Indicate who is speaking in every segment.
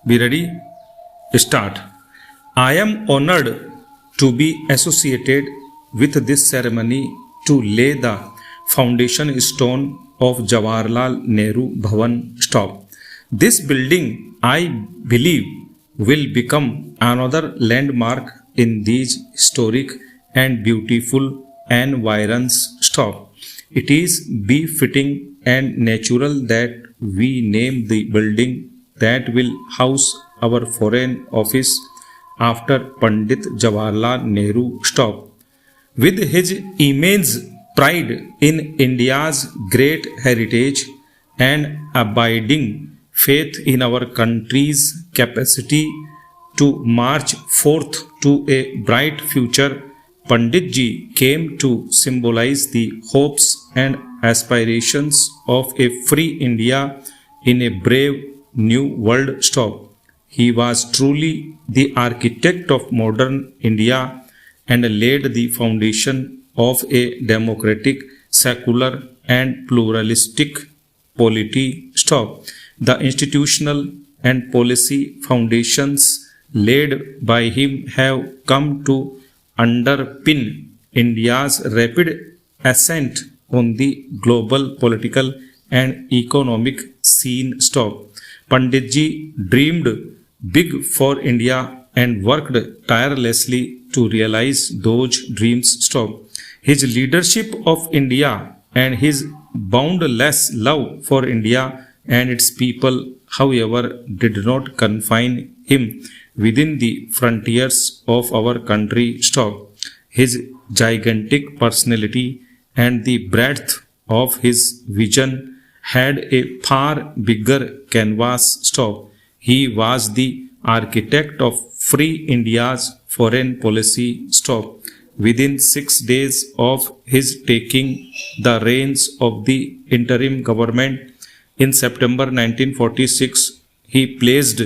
Speaker 1: Be ready? Start. I am honored to be associated with this ceremony to lay the foundation stone of Jawaharlal Nehru Bhavan. Stop. This building, I believe, will become another landmark in these historic and beautiful environs. Stop. It is befitting and natural that we name the building that will house our foreign office after Pandit Jawaharlal Nehru. Stop. With his immense pride in India's great heritage and abiding faith in our country's capacity to march forth to a bright future, Pandit Ji came to symbolize the hopes and aspirations of a free India in a brave new world. Stop. He was truly the architect of modern India and laid the foundation of a democratic, secular and pluralistic polity. Stop. The institutional and policy foundations laid by him have come to underpin India's rapid ascent on the global political and economic scene. Stop. Pandit Ji dreamed big for India and worked tirelessly to realize those dreams. Stop. His leadership of India and his boundless love for India and its people, however, did not confine him within the frontiers of our country. Stop. His gigantic personality and the breadth of his vision had a far bigger canvas. Stop. He was the architect of free India's foreign policy. Stop. Within 6 days of his taking the reins of the interim government in September 1946, he placed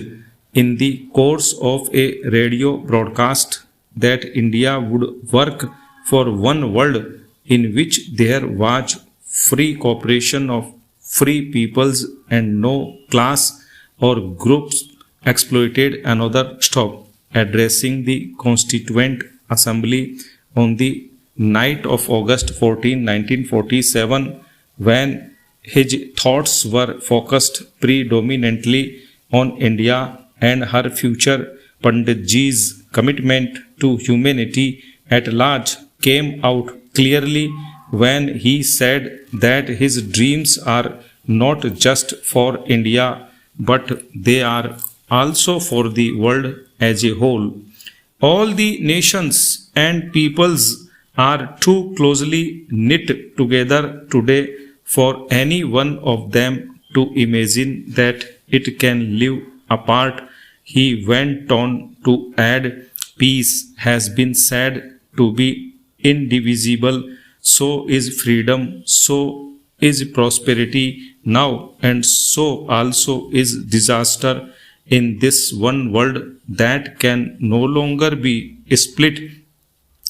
Speaker 1: in the course of a radio broadcast that India would work for one world in which there was free cooperation of free peoples and no class or groups exploited another. Stop. Addressing the Constituent Assembly on the night of August 14, 1947, when his thoughts were focused predominantly on India and her future, Pandit Ji's commitment to humanity at large came out clearly when he said that his dreams are not just for India, but they are also for the world as a whole. All the nations and peoples are too closely knit together today for any one of them to imagine that it can live apart. He went on to add, peace has been said to be indivisible, so is freedom, so is prosperity now, and so also is disaster in this one world that can no longer be split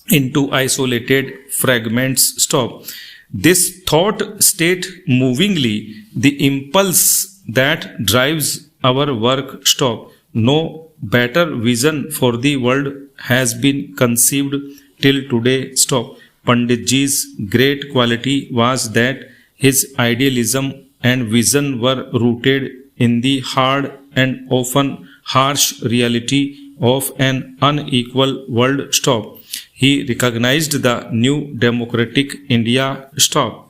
Speaker 1: into isolated fragments. Stop. This thought state movingly the impulse that drives our work. Stop. No better vision for the world has been conceived till today. Stop. Pandit Ji's great quality was that his idealism and vision were rooted in the hard and often harsh reality of an unequal world. Stop. He recognized the new democratic India. Stop.